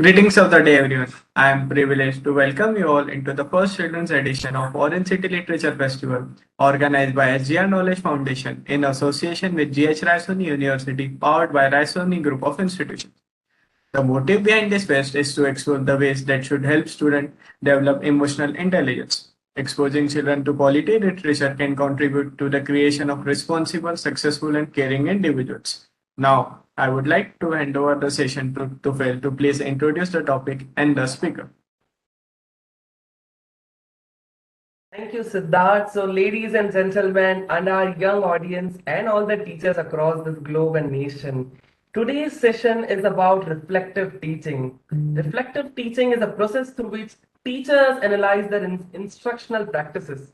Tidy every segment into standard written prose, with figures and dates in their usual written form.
Greetings of the day, everyone. I am privileged to welcome you all into the first children's edition of Orange City Literature Festival, organized by SGR Knowledge Foundation in association with GH Raisoni University, powered by Raisoni Group of Institutions. The motive behind this fest is to explore the ways that should help students develop emotional intelligence. Exposing children to quality literature can contribute to the creation of responsible, successful, and caring individuals. Now, I would like to hand over the session to Tufel to please introduce the topic and the speaker. Thank you, Siddharth. So, ladies and gentlemen, and our young audience, and all the teachers across this globe and nation, today's session is about reflective teaching. Reflective teaching is a process through which teachers analyze their instructional practices.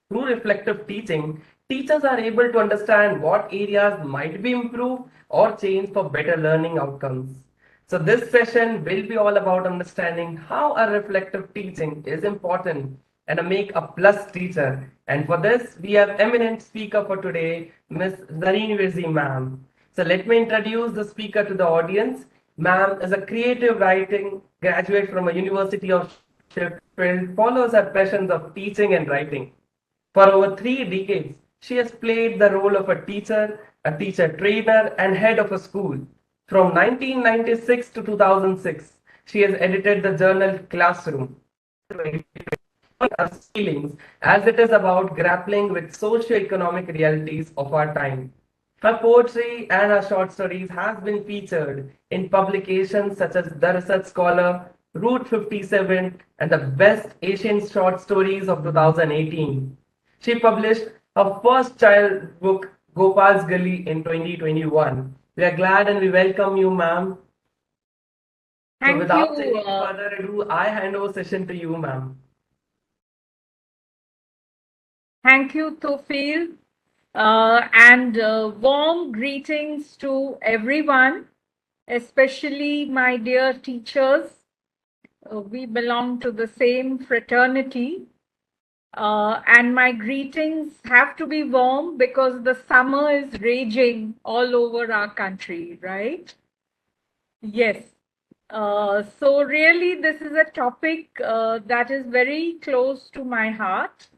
Through reflective teaching, teachers are able to understand what areas might be improved or changed for better learning outcomes. So, this session will be all about understanding how a reflective teaching is important and a make a plus teacher. And for this, we have eminent speaker for today, Miss Zareen Virzi ma'am. So let me introduce the speaker to the audience. Ma'am is a creative writing graduate from a University of Sheffield, follows her passions of teaching and writing. For over 3 decades, she has played the role of a teacher trainer, and head of a school. From 1996 to 2006, she has edited the journal Classroom, us feelings, as it is about grappling with socio-economic realities of our time. Her poetry and her short stories have been featured in publications such as The Research Scholar, Route 57, and the Best Asian Short Stories of 2018. She published her first child book, Gopal's Gully, in 2021. We are glad and we welcome you, ma'am. So Thank you. without any further ado, I hand over session to you, ma'am. Thank you, Tofil. And warm greetings to everyone, especially my dear teachers. We belong to the same fraternity. And my greetings have to be warm because the summer is raging all over our country, right? Yes. So really, this is a topic that is very close to my heart,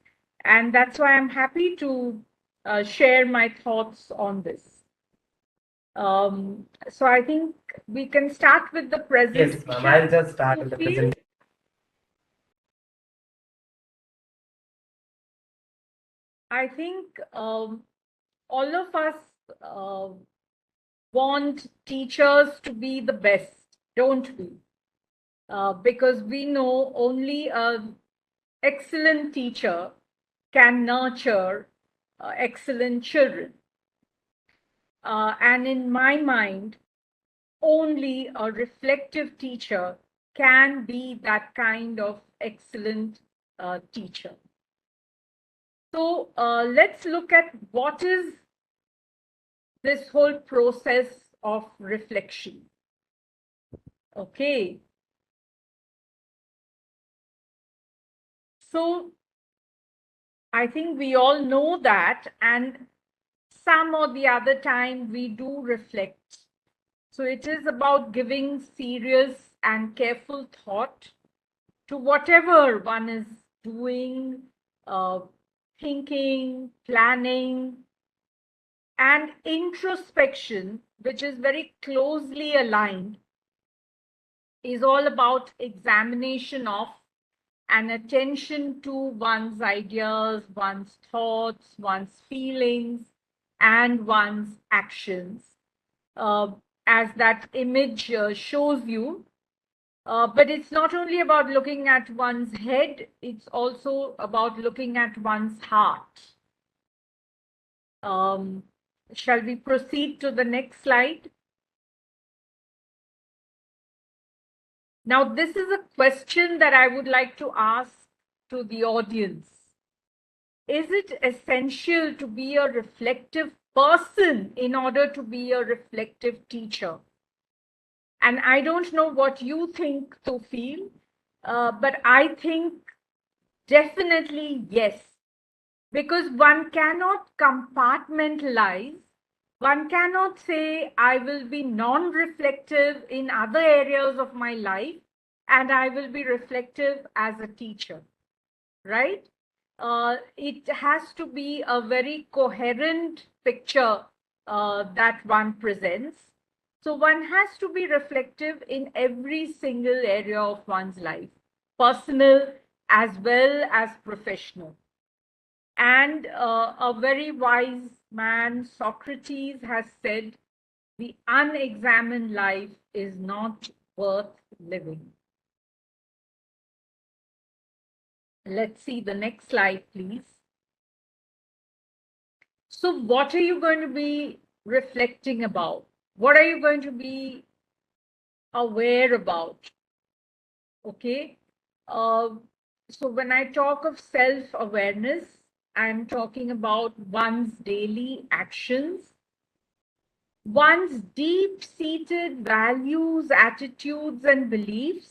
and that's why I'm happy to share my thoughts on this. So I think we can start with the presentation. Yes, ma'am. I'll just start with the presentation. I think all of us uh, want teachers to be the best, don't we? Because we know only an excellent teacher can nurture excellent children. And in my mind, only a reflective teacher can be that kind of excellent teacher. So let's look at what is this whole process of reflection. Okay. So I think we all know that, and some or the other time we do reflect. So it is about giving serious and careful thought to whatever one is doing, uh, thinking, planning, and introspection, which is very closely aligned, is all about examination of and attention to one's ideas, one's thoughts, one's feelings, and one's actions. As that image shows you. But it's not only about looking at one's head, it's also about looking at one's heart. Shall we proceed to the next slide? Now, this is a question that I would like to ask to the audience. Is it essential to be a reflective person in order to be a reflective teacher? And I don't know what you think, Tofil, but I think definitely yes, because one cannot compartmentalize One cannot say I will be non-reflective in other areas of my life and I will be reflective as a teacher, right? It has to be a very coherent picture that one presents. So one has to be reflective in every single area of one's life, personal as well as professional. And a very wise man, Socrates, has said, the unexamined life is not worth living. Let's see the next slide, please. So what are you going to be reflecting about? What are you going to be aware about? Okay. So when I talk of self-awareness, I'm talking about one's daily actions, one's deep-seated values, attitudes, and beliefs,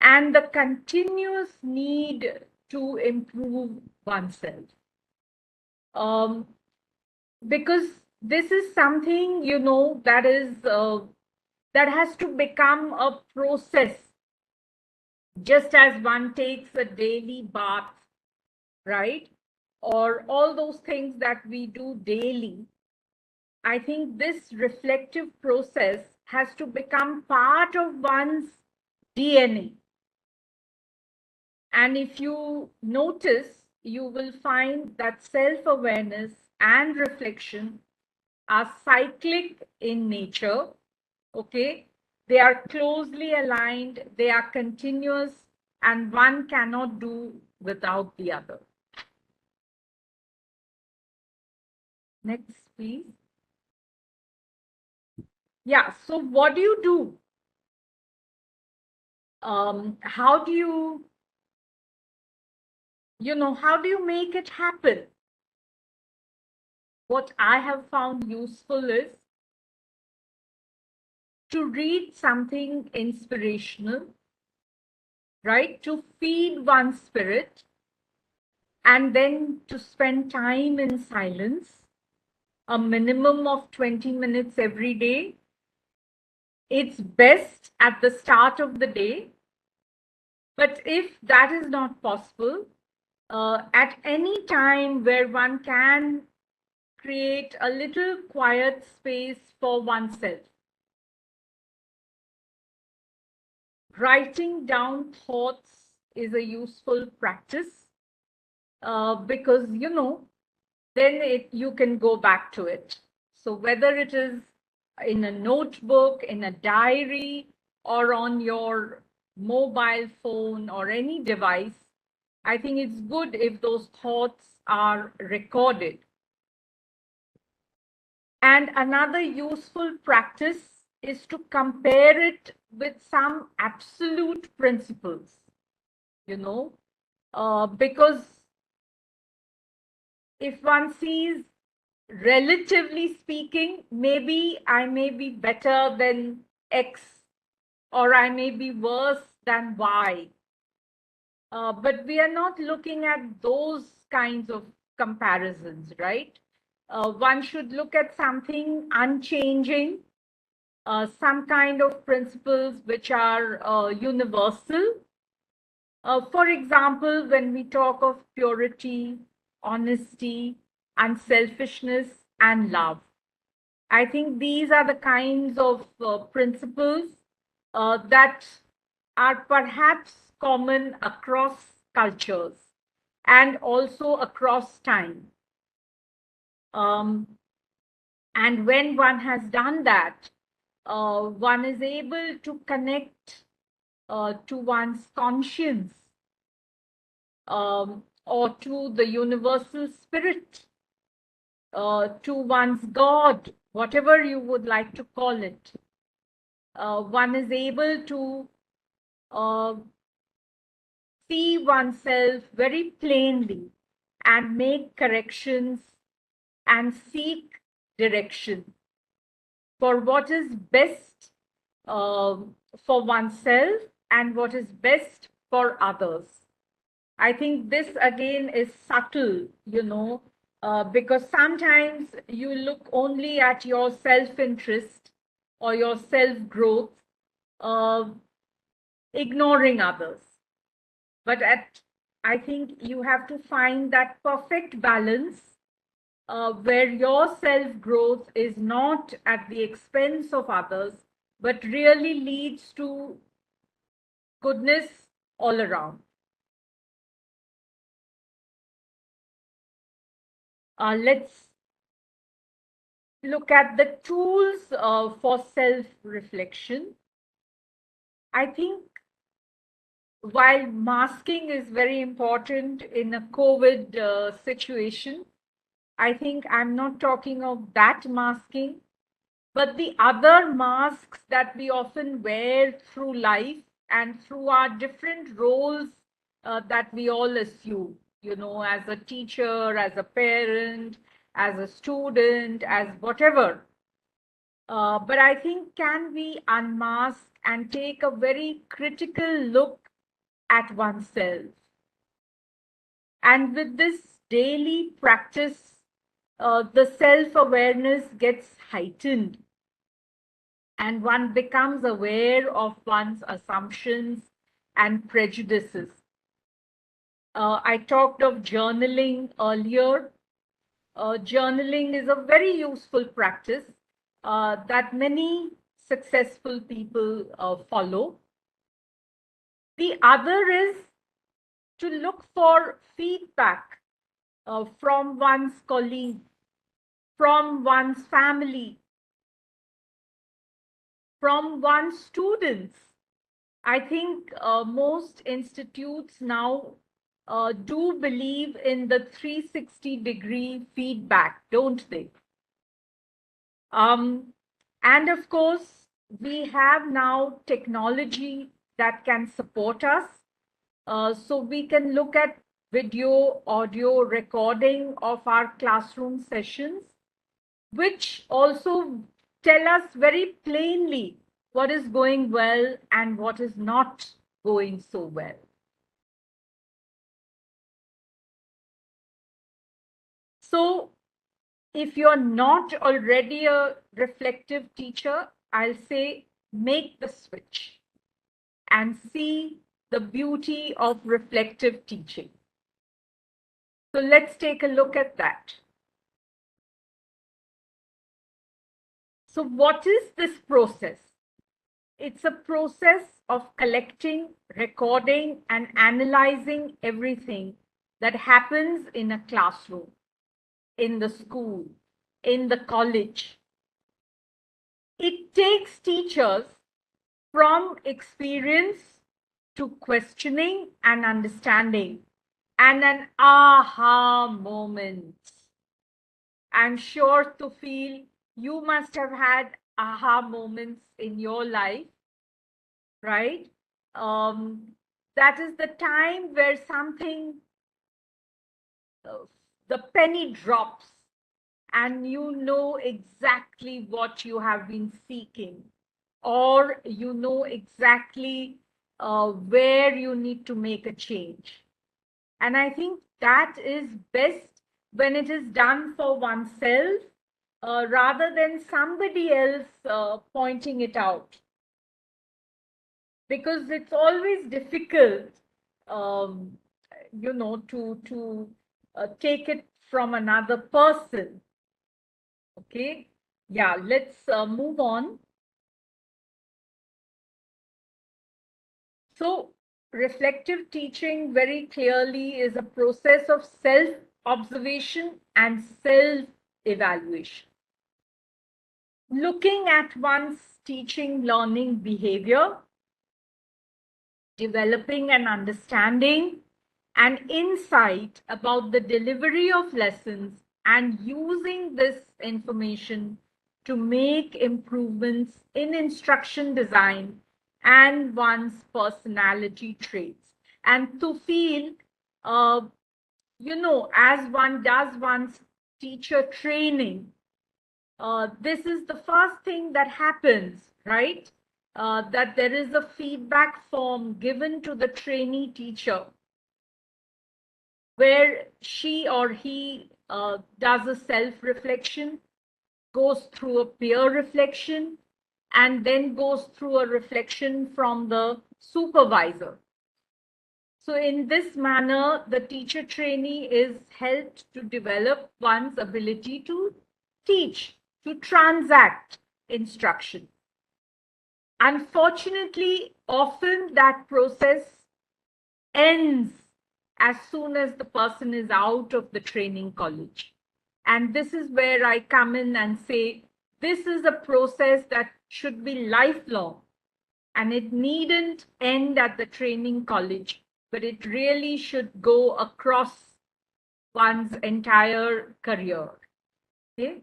and the continuous need to improve oneself. Because this is something, that is that has to become a process, just as one takes a daily bath, right? Or all those things that we do daily. I think this reflective process has to become part of one's DNA. And if you notice, you will find that self-awareness and reflection are cyclic in nature, okay? They are closely aligned, they are continuous, and one cannot do without the other. Next, please. Yeah, so what do you do? How do you, how do you make it happen? What I have found useful is to read something inspirational, right? To feed one's spirit, and then to spend time in silence, a minimum of 20 minutes every day. It's best at the start of the day. But if that is not possible, at any time where one can create a little quiet space for oneself. Writing down thoughts is a useful practice because, then you can go back to it. So whether it is in a notebook, in a diary, or on your mobile phone or any device, I think it's good if those thoughts are recorded. And another useful practice is to compare it with some absolute principles, because if one sees, relatively speaking, maybe I may be better than X or I may be worse than Y. But we are not looking at those kinds of comparisons, right? One should look at something unchanging, some kind of principles which are universal. For example, when we talk of purity, honesty, unselfishness, and love, I think these are the kinds of principles that are perhaps common across cultures and also across time. And when one has done that, one is able to connect to one's conscience, or to the universal spirit, to one's God, whatever you would like to call it. One is able to see oneself very plainly and make corrections and seek direction for what is best for oneself and what is best for others. I think this again is subtle, because sometimes you look only at your self-interest or your self-growth, uh, ignoring others. But I think you have to find that perfect balance where your self-growth is not at the expense of others, but really leads to goodness all around. Let's look at the tools for self-reflection. I think while masking is very important in a COVID situation, I think I'm not talking of that masking, but the other masks that we often wear through life and through our different roles that we all assume, as a teacher, as a parent, as a student, as whatever. But I think can we unmask and take a very critical look at oneself? And with this daily practice, the self-awareness gets heightened and one becomes aware of one's assumptions and prejudices. I talked of journaling earlier. Journaling is a very useful practice that many successful people follow. The other is to look for feedback from one's colleague, from one's family, from one's students. I think most institutes now do believe in the 360-degree feedback, don't they? And of course, we have now technology that can support us. So we can look at video, audio recording of our classroom sessions, which also tell us very plainly what is going well and what is not going so well. So if you're not already a reflective teacher, I'll say make the switch and see the beauty of reflective teaching. So let's take a look at that. So what is this process? It's a process of collecting, recording, and analyzing everything that happens in a classroom, in the school, in the college. It takes teachers from experience to questioning and understanding and an aha moment. I'm sure to feel you must have had aha moments in your life, right? That is the time where something, the penny drops and you know exactly what you have been seeking, or you know exactly where you need to make a change. And I think that is best when it is done for oneself rather than somebody else pointing it out. Because it's always difficult, um, to take it from another person. Okay, yeah, let's move on. So, reflective teaching very clearly is a process of self-observation and self-evaluation. Looking at one's teaching learning behavior, developing an understanding and insight about the delivery of lessons and using this information to make improvements in instruction design and one's personality traits, and to feel, as one does one's teacher training, this is the first thing that happens, right? That there is a feedback form given to the trainee teacher where she or he does a self-reflection, goes through a peer reflection, and then goes through a reflection from the supervisor. So in this manner, the teacher trainee is helped to develop one's ability to teach, to transact instruction. Unfortunately, often that process ends as soon as the person is out of the training college. And this is where I come in and say, this is a process that should be lifelong, and it needn't end at the training college, but it really should go across one's entire career. Okay.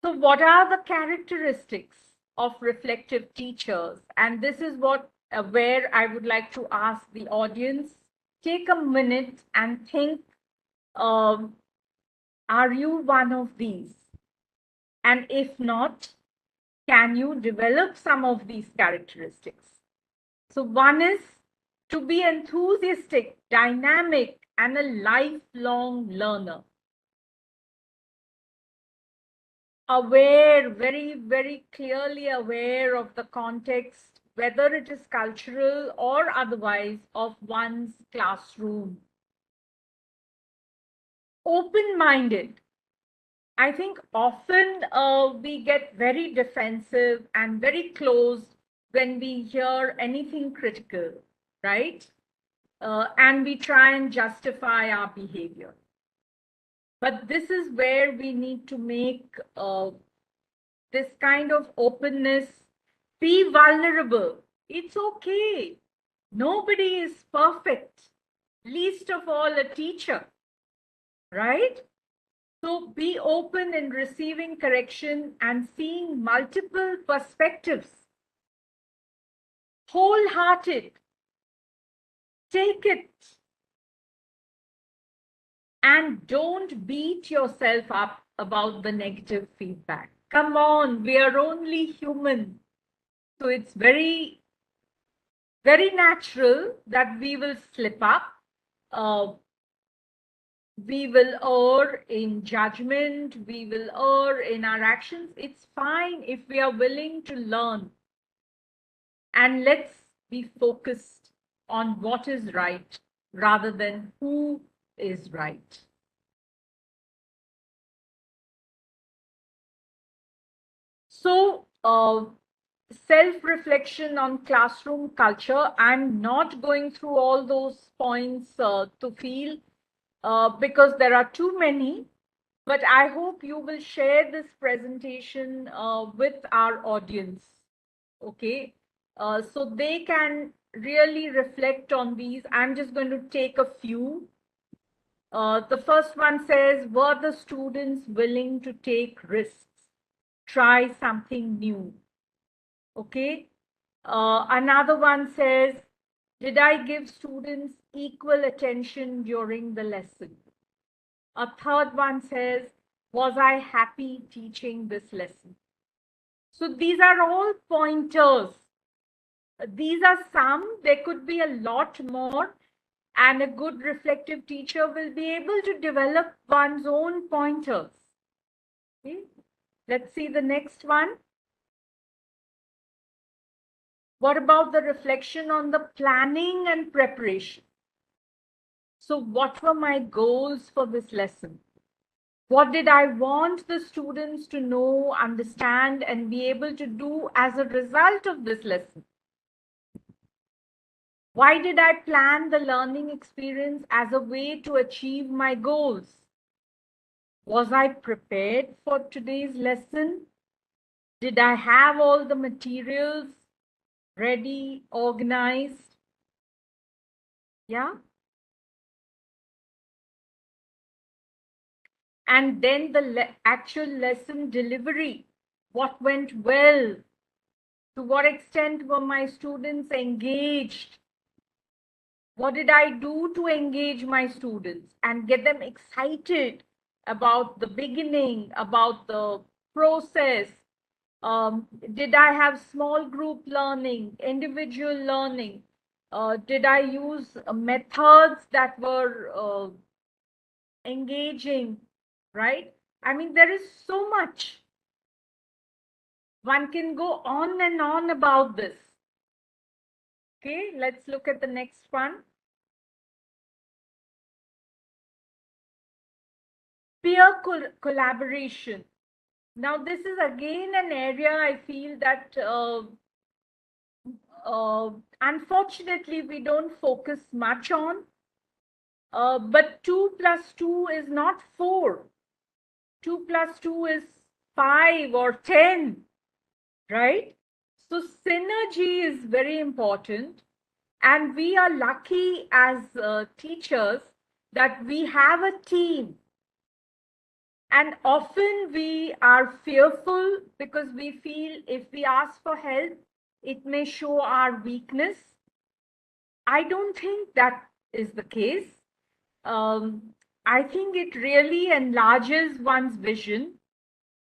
So what are the characteristics of reflective teachers? And this is what where I would like to ask the audience, take a minute and think, um, are you one of these? And if not, can you develop some of these characteristics? So one is to be enthusiastic, dynamic, and a lifelong learner. Aware, very, very clearly aware of the context, whether it is cultural or otherwise, of one's classroom. Open-minded. I think often we get very defensive and very closed when we hear anything critical, right? And we try and justify our behavior. But this is where we need to make this kind of openness, be vulnerable. It's okay. Nobody is perfect, least of all a teacher, right? So be open in receiving correction and seeing multiple perspectives. Wholehearted. Take it. And don't beat yourself up about the negative feedback. Come on, we are only human. So it's very, very natural that we will slip up. We will err in judgment. We will err in our actions. It's fine if we are willing to learn. And let's be focused on what is right rather than who is right. So, self-reflection on classroom culture. I'm not going through all those points to feel because there are too many, but I hope you will share this presentation with our audience, okay? So they can really reflect on these. I'm just going to take a few. The first one says, were the students willing to take risks? Try something new. Okay. Another one says, did I give students equal attention during the lesson? A third one says, was I happy teaching this lesson? So these are all pointers. These are some, there could be a lot more, and a good reflective teacher will be able to develop one's own pointers. Okay. Let's see the next one. What about the reflection on the planning and preparation? So what were my goals for this lesson? What did I want the students to know, understand, and be able to do as a result of this lesson? Why did I plan the learning experience as a way to achieve my goals? Was I prepared for today's lesson? Did I have all the materials ready, organized? Yeah. And then the actual lesson delivery. What went well? To what extent were my students engaged? What did I do to engage my students and get them excited about the beginning, about the process? Did I have small group learning, individual learning? Did I use methods that were engaging, right? I mean, there is so much. One can go on and on about this. Okay, let's look at the next one. Peer collaboration. Now, this is again an area I feel that unfortunately we don't focus much on. But 2 plus 2 is not 4. 2 plus 2 is 5 or 10, right? So synergy is very important. And we are lucky as teachers that we have a team. And often we are fearful because we feel if we ask for help, it may show our weakness. I don't think that is the case. I think it really enlarges one's vision,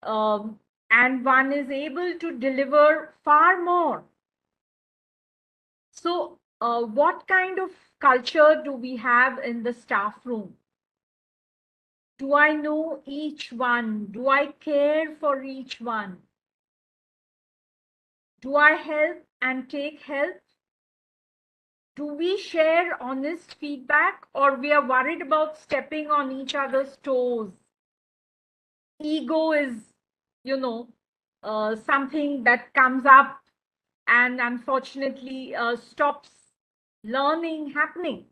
and one is able to deliver far more. So, what kind of culture do we have in the staff room? Do I know each one? Do I care for each one? Do I help and take help? Do we share honest feedback, or we are worried about stepping on each other's toes? Ego is, something that comes up and unfortunately stops learning happening.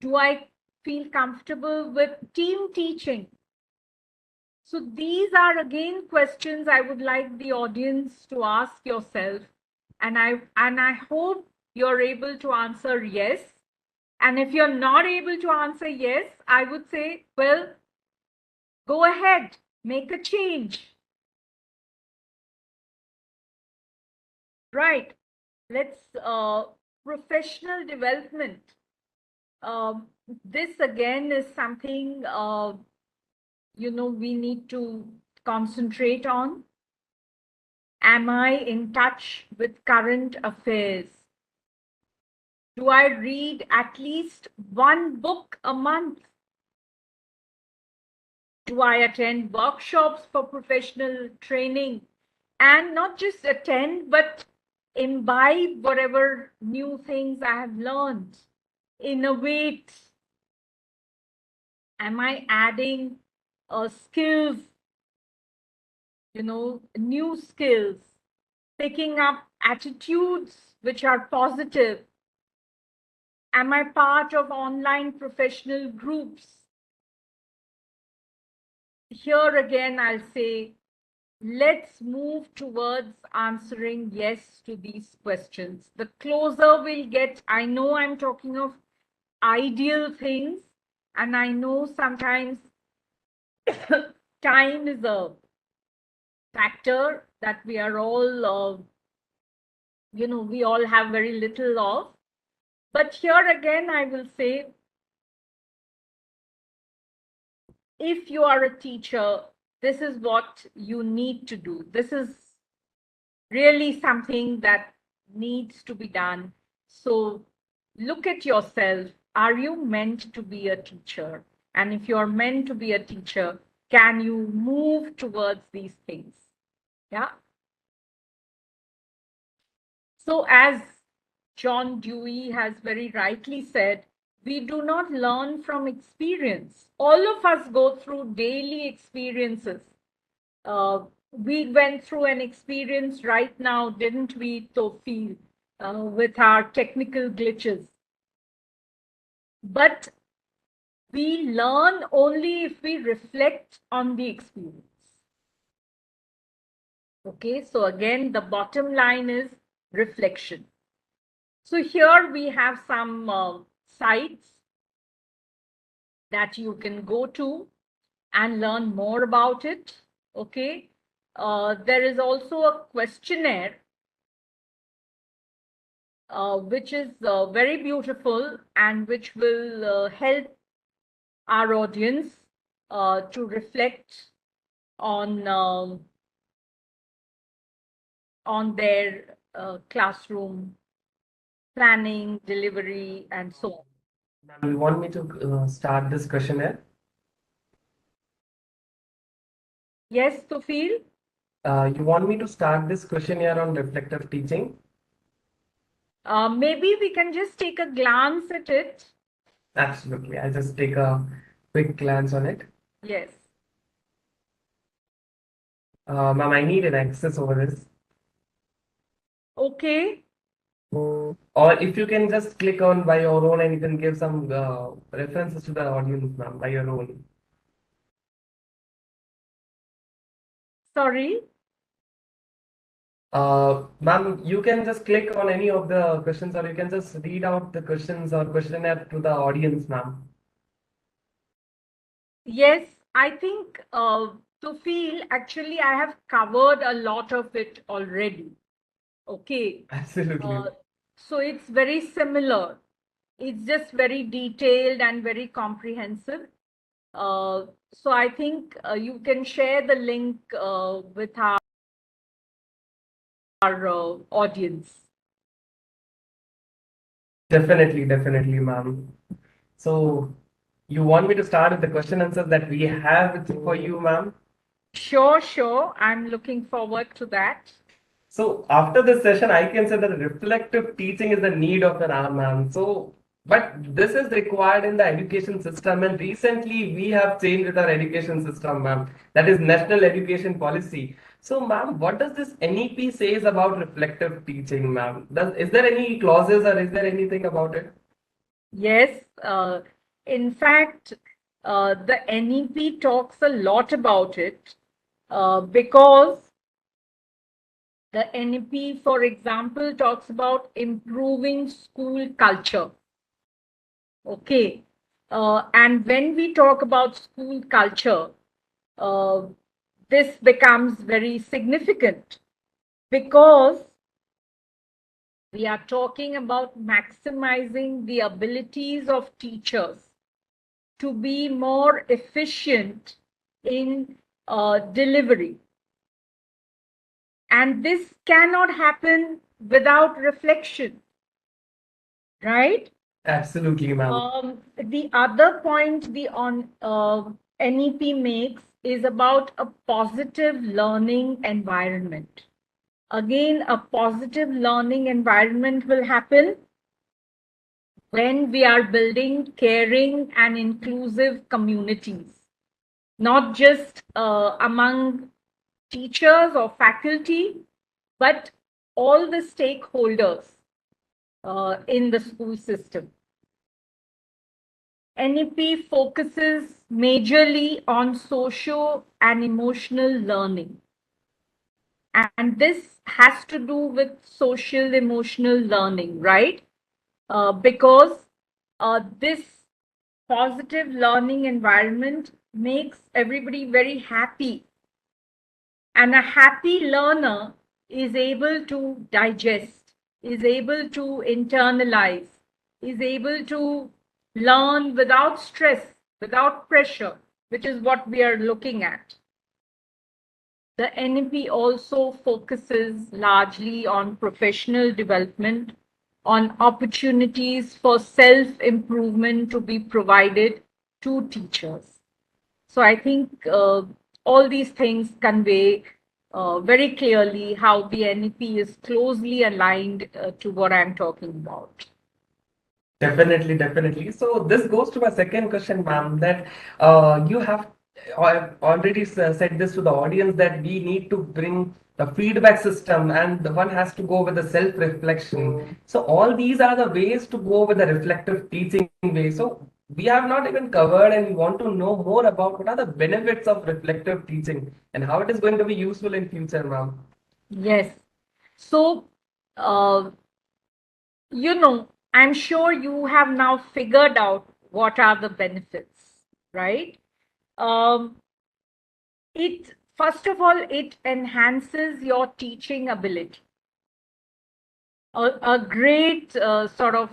Do I feel comfortable with team teaching? So these are again questions I would like the audience to ask yourself, and I hope you're able to answer yes. And if you're not able to answer yes, I would say, well, go ahead, make a change. Right. Let's professional development. This again is something we need to concentrate on. Am I in touch with current affairs? Do I read at least one book a month? Do I attend workshops for professional training? And not just attend, but imbibe whatever new things I have learned. Innovate. Am I adding skills, new skills, picking up attitudes which are positive? Am I part of online professional groups? Here again, I'll say, let's move towards answering yes to these questions. The closer we'll get, I know I'm talking of ideal things, and I know sometimes time is a factor that we are all, we all have very little of. But here again, I will say, if you are a teacher, this is what you need to do. This is really something that needs to be done. So look at yourself. Are you meant to be a teacher? And if you're meant to be a teacher, can you move towards these things? Yeah. So as John Dewey has very rightly said, we do not learn from experience. All of us go through daily experiences. We went through an experience right now, didn't we, Tofil, with our technical glitches? But we learn only if we reflect on the experience. Okay, so again, the bottom line is reflection. So here we have some sites that you can go to and learn more about it. Okay, there is also a questionnaire which is very beautiful and which will help our audience to reflect on their classroom planning, delivery, and so on. Ma'am, you want me to start this questionnaire? Yes, Tofil? You want me to start this questionnaire on reflective teaching? Maybe we can just take a glance at it. Absolutely. I'll just take a quick glance on it. Yes. Ma'am, I need an access over this. Okay. Or if you can just click on by your own and you can give some references to the audience, ma'am, by your own. Sorry. Ma'am, you can just click on any of the questions or you can just read out the questions or questionnaire to the audience, ma'am. Yes, I think Tofil, actually, I have covered a lot of it already. Okay. Absolutely. So it's very similar. It's just very detailed and very comprehensive. So I think you can share the link with our audience. Definitely, ma'am. So you want me to start with the question answers that we have for you, ma'am? Sure. I'm looking forward to that. So after this session, I can say that reflective teaching is the need of an hour, ma'am. So, but this is required in the education system, and recently we have changed with our education system, ma'am. That is National Education Policy. So, ma'am, what does this NEP says about reflective teaching, ma'am? Is there any clauses or is there anything about it? Yes, in fact, the NEP talks a lot about it because the NEP, for example, talks about improving school culture. Okay. And when we talk about school culture, uh, this becomes very significant because we are talking about maximizing the abilities of teachers to be more efficient in delivery. And this cannot happen without reflection, right? Absolutely, ma'am. The other point the NEP makes is about a positive learning environment. Again, a positive learning environment will happen when we are building caring and inclusive communities, not just among teachers or faculty, but all the stakeholders in the school system. NEP focuses majorly on socio and emotional learning. And this has to do with social emotional learning, right? Because this positive learning environment makes everybody very happy. And a happy learner is able to digest, is able to internalize, is able to learn without stress, without pressure, which is what we are looking at. The NEP also focuses largely on professional development, on opportunities for self-improvement to be provided to teachers. So I think all these things convey very clearly how the NEP is closely aligned to what I'm talking about. Definitely. So this goes to my second question, ma'am, that you have already said this to the audience that we need to bring the feedback system and the one has to go with the self-reflection. So all these are the ways to go with the reflective teaching way. So we have not even covered and we want to know more about what are the benefits of reflective teaching and how it is going to be useful in future, ma'am. Yes. So, uh, I'm sure you have now figured out what are the benefits, right? Um, it first of all, it enhances your teaching ability. A great sort of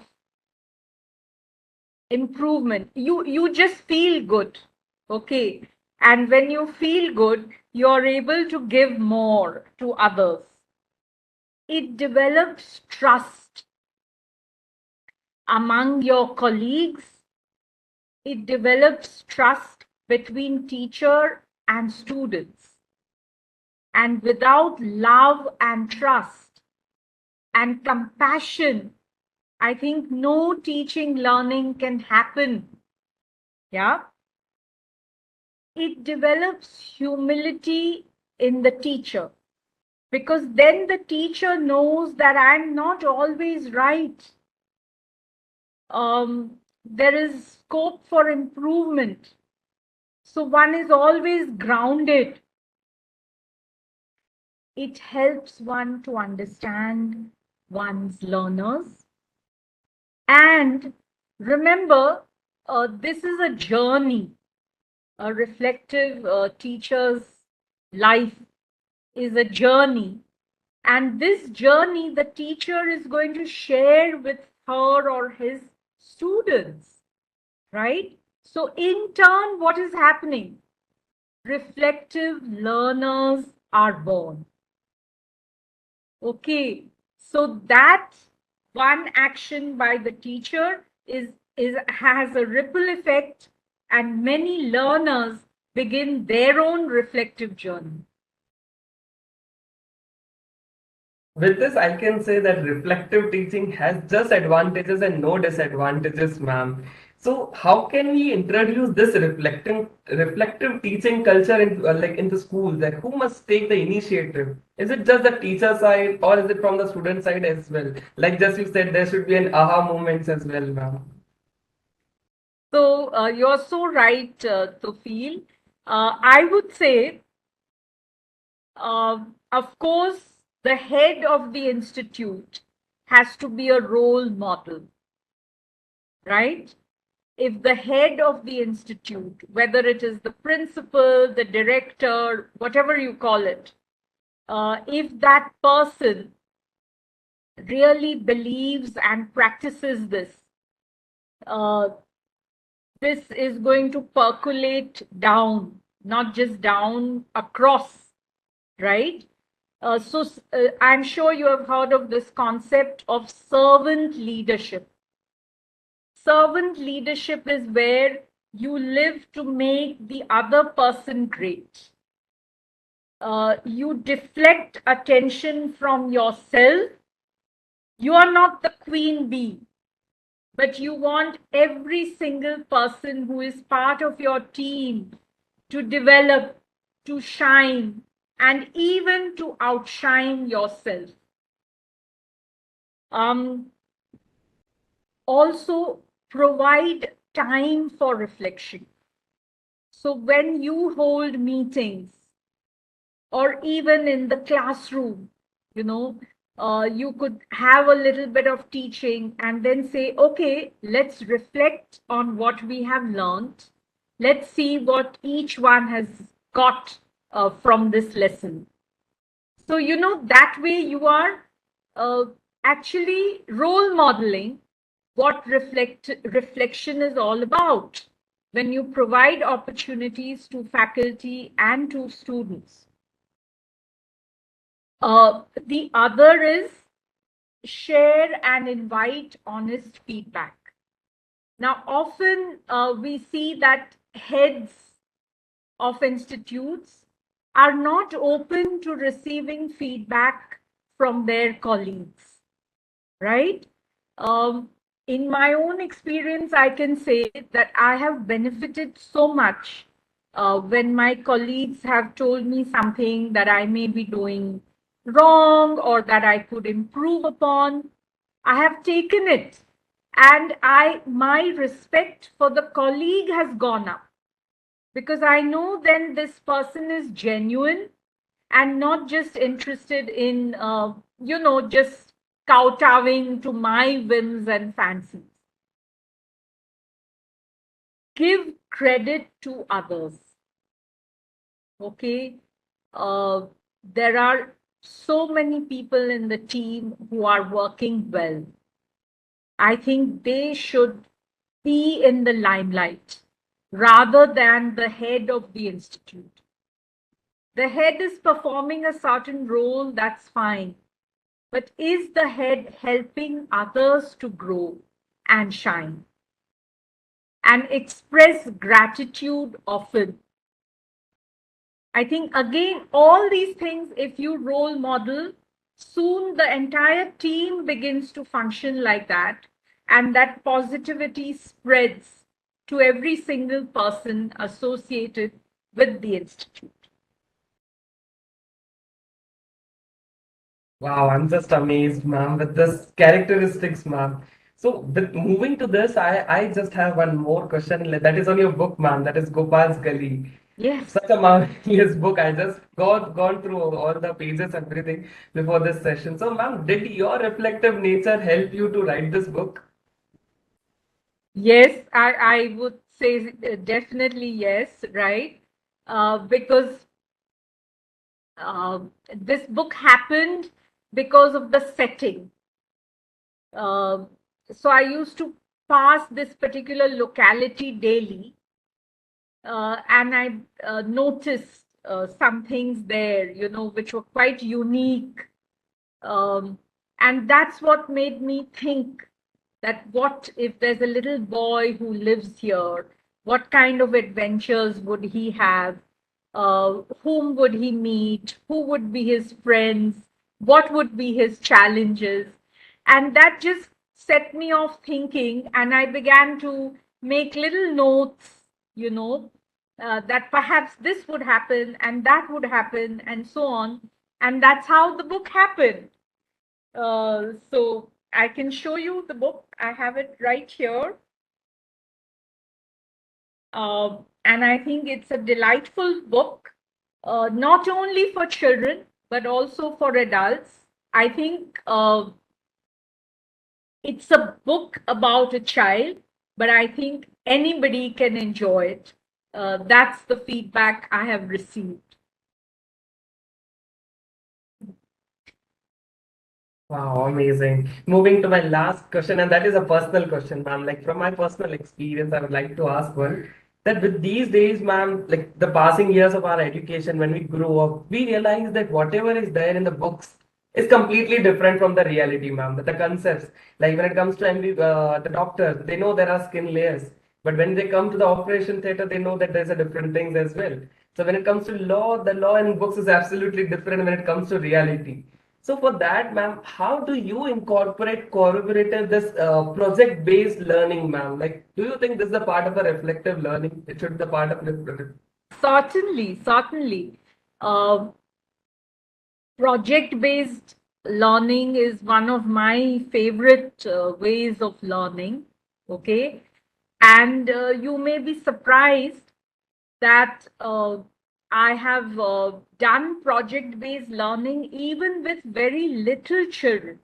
improvement. You just feel good, okay? And when you feel good, you're able to give more to others. It develops trust. among your colleagues. It develops trust between teacher and students. And without love and trust and compassion, I think no teaching learning can happen. Yeah. It develops humility in the teacher, because then the teacher knows that I'm not always right. There is scope for improvement. So one is always grounded. It helps one to understand one's learners. And remember, this is a journey. A reflective teacher's life is a journey. And this journey, the teacher is going to share with her or his students, right? So in turn, what is happening? Reflective learners are born. Okay, so that one action by the teacher has a ripple effect, and many learners begin their own reflective journey. With this, I can say that reflective teaching has just advantages and no disadvantages, ma'am. So, how can we introduce this reflective teaching culture in like in the schools? Like, who must take the initiative? Is it just the teacher side, or is it from the student side as well? Like just you said, there should be an aha moments as well, ma'am. So you're so right to feel. I would say, of course, the head of the institute has to be a role model, right? If the head of the institute, whether it is the principal, the director, whatever you call it, if that person really believes and practices this, uh, this is going to percolate down, not just down, across, right? I'm sure you have heard of this concept of servant leadership. Servant leadership is where you live to make the other person great. You deflect attention from yourself. You are not the queen bee, but you want every single person who is part of your team to develop, to shine, and even to outshine yourself. Also, provide time for reflection. So when you hold meetings, or even in the classroom, you could have a little bit of teaching and then say, okay, let's reflect on what we have learned. Let's see what each one has got from this lesson. So, that way you are actually role modeling what reflection is all about when you provide opportunities to faculty and to students. The other is share and invite honest feedback. Now, often we see that heads of institutes are not open to receiving feedback from their colleagues, right? In my own experience, I can say that I have benefited so much when my colleagues have told me something that I may be doing wrong or that I could improve upon. I have taken it, and my respect for the colleague has gone up, because I know then this person is genuine and not just interested in, just kowtowing to my whims and fancies. Give credit to others. Okay. There are so many people in the team who are working well. I think they should be in the limelight rather than the head of the institute. The head is performing a certain role, that's fine. But is the head helping others to grow and shine. And express gratitude often. I think, again, all these things, if you role model, soon the entire team begins to function like that. And that positivity spreads to every single person associated with the institute. Wow, I'm just amazed, ma'am, with this characteristics, ma'am. So, with moving to this, I just have one more question that is on your book, ma'am. That is Gopal's Gully. Yes. Such a marvelous book. I just gone through all the pages, everything before this session. So, ma'am, did your reflective nature help you to write this book? Yes, I would say definitely yes, right? Because this book happened because of the setting. Uh, so I used to pass this particular locality daily, and I noticed some things there, which were quite unique. And that's what made me think that what if there's a little boy who lives here? What kind of adventures would he have? Whom would he meet? Who would be his friends? What would be his challenges? And that just set me off thinking, and I began to make little notes, that perhaps this would happen and that would happen and so on. And that's how the book happened. So I can show you the book. I have it right here. And I think it's a delightful book, not only for children, but also for adults. I think it's a book about a child, but I think anybody can enjoy it. That's the feedback I have received. Wow, amazing. Moving to my last question, and that is a personal question, ma'am. Like from my personal experience, I would like to ask one that with these days, ma'am, like the passing years of our education, when we grow up, we realize that whatever is there in the books is completely different from the reality, ma'am. That the concepts, like when it comes to the doctors, they know there are skin layers, but when they come to the operation theater, they know that there's a different things as well. So when it comes to law, the law in books is absolutely different when it comes to reality. So for that, ma'am, how do you incorporate collaborative this project-based learning, ma'am? Like, do you think this is a part of a reflective learning? It should be the part of reflective. Certainly, certainly. Uh, Project-based learning is one of my favorite ways of learning. Okay. And you may be surprised that I have done project-based learning even with very little children.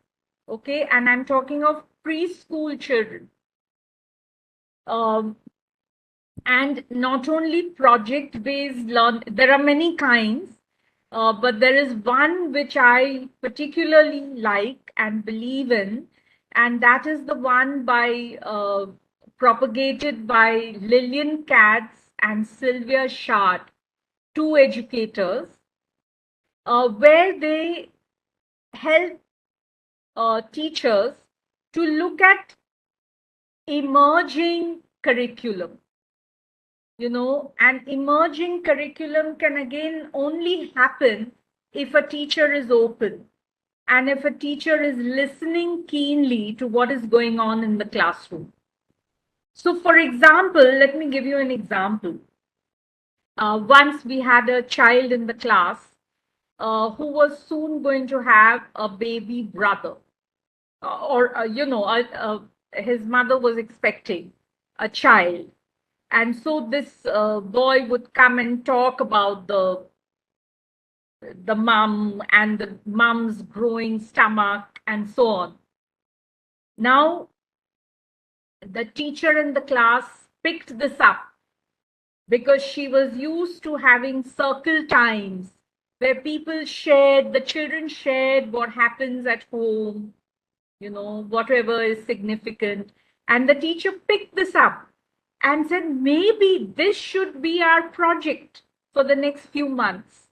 Okay. And I'm talking of preschool children. Um, and not only project-based learn, there are many kinds. But there is one which I particularly like and believe in, and that is the one propagated by Lillian Katz and Sylvia Shard, two educators, where they help teachers to look at emerging curriculum. And emerging curriculum can again only happen if a teacher is open and if a teacher is listening keenly to what is going on in the classroom. So, for example, let me give you an example. Once we had a child in the class who was soon going to have a baby brother, his mother was expecting a child. And so this boy would come and talk about the mum and the mum's growing stomach and so on. Now, the teacher in the class picked this up because she was used to having circle times where the children shared what happens at home, whatever is significant. And the teacher picked this up and said, maybe this should be our project for the next few months.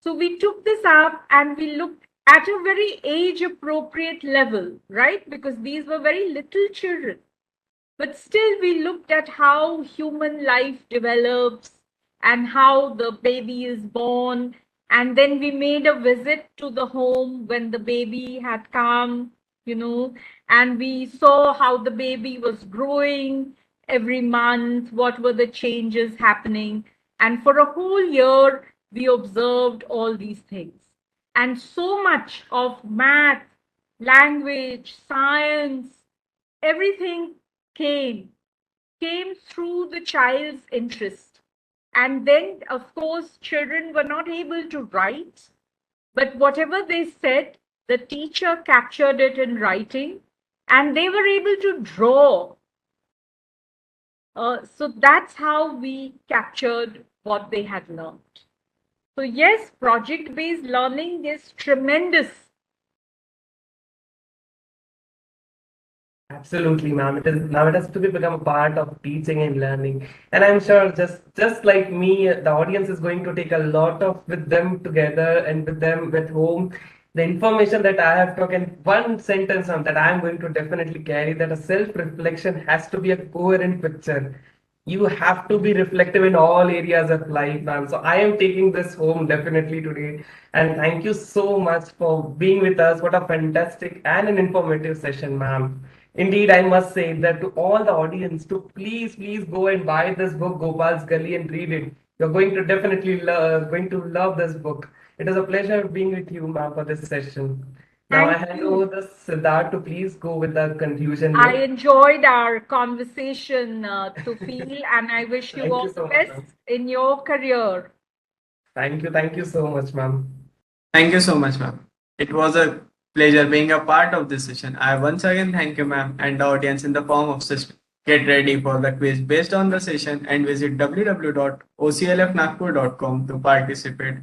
So we took this up and we looked at a very age appropriate level, right? Because these were very little children. But still, we looked at how human life develops and how the baby is born. And then we made a visit to the home when the baby had come, and we saw how the baby was growing every month, what were the changes happening. And for a whole year, we observed all these things. And so much of math, language, science, everything came came through the child's interest. And then, of course, children were not able to write, but whatever they said, the teacher captured it in writing, and they were able to draw. So that's how we captured what they had learned. So yes, project-based learning is tremendous. Absolutely, ma'am. It has to be become a part of teaching and learning. And I'm sure just like me, the audience is going to take a lot of with them together and with them at home. The information that I have taken, one sentence on that I'm going to definitely carry that a self-reflection has to be a coherent picture. You have to be reflective in all areas of life, ma'am. So I am taking this home definitely today. And thank you so much for being with us. What a fantastic and an informative session, ma'am. Indeed, I must say that to all the audience to please go and buy this book, Gopal's Gully, and read it. You're going to definitely going to love this book. It is a pleasure being with you, ma'am, for this session. Now I Thank hand you. over the Siddharth to please go with the conclusion I note. enjoyed our conversation to feel, and I wish you Thank you all the so much, best ma'am. in your career. Thank you so much, ma'am. Thank you so much, ma'am. It was a pleasure being a part of this session. I once again thank you, ma'am, and the audience in the form of system. Get ready for the quiz based on the session and visit www.oclfnagpur.com to participate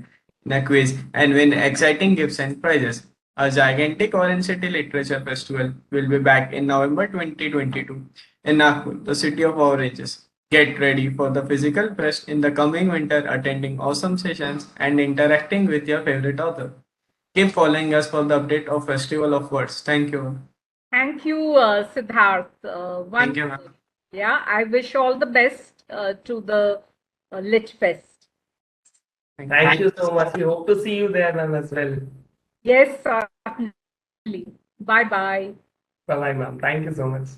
in a quiz and win exciting gifts and prizes. A gigantic Orange City Literature Festival will be back in November 2022 in Nagpur, the city of oranges. Get ready for the physical fest in the coming winter, attending awesome sessions and interacting with your favorite author. Keep following us for the update of Festival of Words. Thank you. Thank you, Siddharth. Thank you, Wonderful. ma'am. Yeah, I wish all the best to the Lit Fest. Thank Thank you you. so much. We hope to see you there, ma'am, as well. Yes, certainly. Bye bye. Bye bye, ma'am. Thank you so much.